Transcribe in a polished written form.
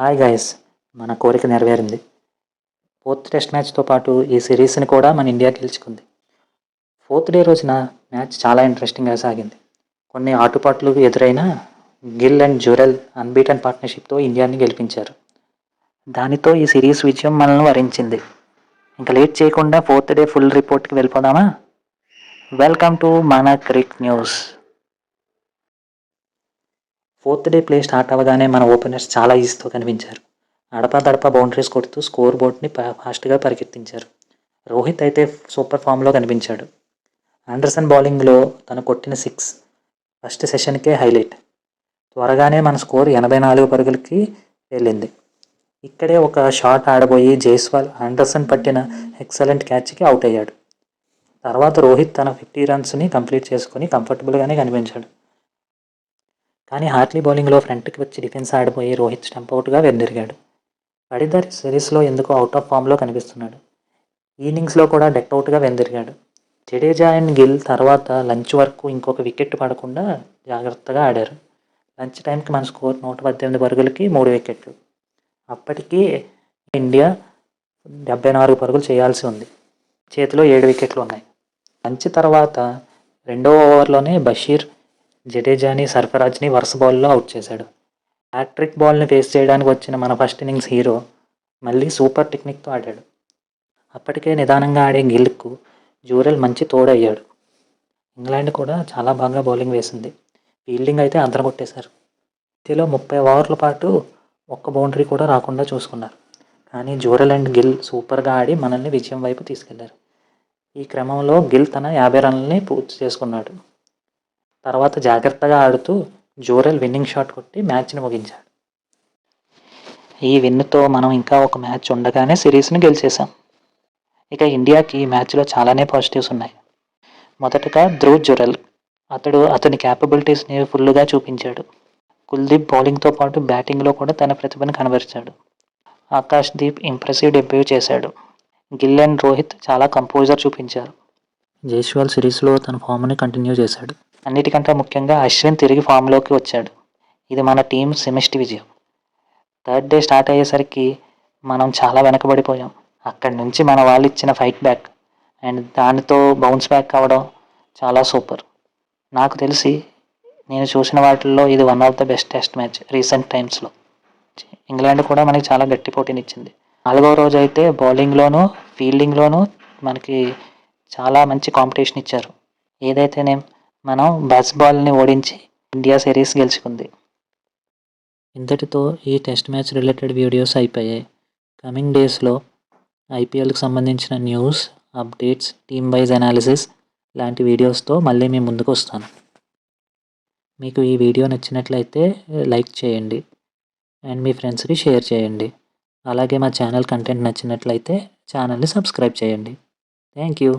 Hi guys, మన కోరిక నెరవేరింది. ఫోర్త్ టెస్ట్ మ్యాచ్తో పాటు ఈ సిరీస్ని కూడా మన ఇండియా గెలుచుకుంది. ఫోర్త్ డే రోజున మ్యాచ్ చాలా ఇంట్రెస్టింగ్గా సాగింది. కొన్ని ఆటుపాట్లు ఎదురైనా గిల్ అండ్ జురెల్ అన్బీటన్ పార్ట్నర్షిప్తో ఇండియాని గెలిపించారు. దానితో ఈ సిరీస్ విజయం మనల్ని వరించింది. ఇంకా లేట్ చేయకుండా ఫోర్త్ డే ఫుల్ రిపోర్ట్కి వెళ్ళిపోదామా? వెల్కమ్ టు మన Crick news. Fourth day play start అవ్వగానే మన ఓపెనర్స్ చాలా ఈజీతో కనిపించారు. అడపాదడపా బౌండరీస్ కొడుతూ స్కోర్ బోర్డ్ని ఫాస్ట్గా పరిగెత్తించారు. రోహిత్ అయితే సూపర్ ఫామ్లో కనిపించాడు. ఆండర్సన్ బౌలింగ్లో తను కొట్టిన 6 ఫస్ట్ సెషన్కే హైలైట్. త్వరగానే మన స్కోర్ 84 పరుగులకి వెళ్ళింది. ఇక్కడే ఒక షాట్ ఆడబోయి జైస్వాల్ ఆండర్సన్ పట్టిన ఎక్సలెంట్ క్యాచ్కి అవుట్ అయ్యాడు. తర్వాత రోహిత్ తన 50 రన్స్ని కంప్లీట్ చేసుకుని కంఫర్టబుల్గానే కనిపించాడు. కానీ హార్ట్లీ బౌలింగ్లో ఫ్రంట్కి వచ్చి డిఫెన్స్ ఆడిపోయి రోహిత్ స్టంప్అవుట్గా వెనుదిరిగాడు. పడిద్దర్ సిరీస్లో ఎందుకో అవుట్ ఆఫ్ ఫామ్లో కనిపిస్తున్నాడు. ఈ ఇన్నింగ్స్లో కూడా డెక్అవుట్గా వెనుదిరిగాడు. జడేజా అండ్ గిల్ తర్వాత లంచ్ వరకు ఇంకొక వికెట్ పడకుండా జాగ్రత్తగా ఆడారు. లంచ్ టైంకి మన స్కోర్ 118 పరుగులకి 3 వికెట్లు. అప్పటికీ ఇండియా 74 పరుగులు చేయాల్సి ఉంది. చేతిలో 7 వికెట్లు ఉన్నాయి. లంచ్ తర్వాత రెండో ఓవర్లోనే బషీర్ జడేజాని, సర్ఫరాజ్ని వరుస బాల్లో అవుట్ చేశాడు. హ్యాట్రిక్ బాల్ని ఫేస్ చేయడానికి వచ్చిన మన ఫస్ట్ ఇన్నింగ్స్ హీరో మళ్ళీ సూపర్ టెక్నిక్తో ఆడాడు. అప్పటికే నిదానంగా ఆడే గిల్కు జూరెల్ మంచి తోడయ్యాడు. ఇంగ్లాండ్ కూడా చాలా బాగా బౌలింగ్ వేసింది. ఫీల్డింగ్ అయితే అందరం కొట్టేశారు. మధ్యలో 30 ఓవర్ల పాటు ఒక్క బౌండరీ కూడా రాకుండా చూసుకున్నారు. కానీ జూరెల్ అండ్ గిల్ సూపర్గా ఆడి మనల్ని విజయం వైపు తీసుకెళ్లారు. ఈ క్రమంలో గిల్ తన 50 రన్లని పూర్తి చేసుకున్నాడు. తర్వాత జాగ్రత్తగా ఆడుతూ జోరెల్ విన్నింగ్ షాట్ కొట్టి మ్యాచ్ని ముగించాడు. ఈ విన్నుతో మనం ఇంకా ఒక మ్యాచ్ ఉండగానే సిరీస్ని గెలిచేసాం. ఇక ఇండియాకి ఈ మ్యాచ్లో చాలానే పాజిటివ్స్ ఉన్నాయి. మొదటగా ధ్రువ్ జురెల్, అతని క్యాపబిలిటీస్ని ఫుల్గా చూపించాడు. కుల్దీప్ బౌలింగ్తో పాటు బ్యాటింగ్లో కూడా తన ప్రతిభను కనబరిచాడు. ఆకాష్ దీప్ ఇంప్రెసివ్ డెబ్యూ చేశాడు. గిల్ అండ్ రోహిత్ చాలా కంపోజర్ చూపించారు. జైస్వాల్ సిరీస్లో తన ఫామ్ని కంటిన్యూ చేశాడు. అన్నిటికంటే ముఖ్యంగా అశ్విన్ తిరిగి ఫామ్లోకి వచ్చాడు. ఇది మన టీం సెమిస్టి విజయం. థర్డ్ డే స్టార్ట్ అయ్యేసరికి మనం చాలా వెనకబడిపోయాం. అక్కడి నుంచి మన వాళ్ళు ఇచ్చిన ఫైట్ బ్యాక్ అండ్ దానితో బౌన్స్ బ్యాక్ అవ్వడం చాలా సూపర్. నాకు తెలిసి నేను చూసిన వాటిల్లో ఇది one of the best test match recent టైమ్స్లో. ఇంగ్లాండ్ కూడా మనకి చాలా గట్టి పోటీనిచ్చింది. 4వ రోజు అయితే బౌలింగ్లోనూ ఫీల్డింగ్లోనూ మనకి చాలా మంచి కాంపిటీషన్ ఇచ్చారు. ఏదైతేనే మనం బాల్ని ఓడించి ఇండియా సిరీస్ గెలుచుకుంది. ఇంతటితో ఈ టెస్ట్ మ్యాచ్ రిలేటెడ్ వీడియోస్ అయిపోయాయి. కమింగ్ డేస్లో ఐపీఎల్కి సంబంధించిన news, updates, team wise analysis లాంటి వీడియోస్తో మళ్ళీ మీ ముందుకు వస్తాను. మీకు ఈ వీడియో నచ్చినట్లయితే లైక్ చేయండి అండ్ మీ ఫ్రెండ్స్కి షేర్ చేయండి. అలాగే మా ఛానల్ కంటెంట్ నచ్చినట్లయితే ఛానల్ని సబ్స్క్రైబ్ చేయండి. Thank you.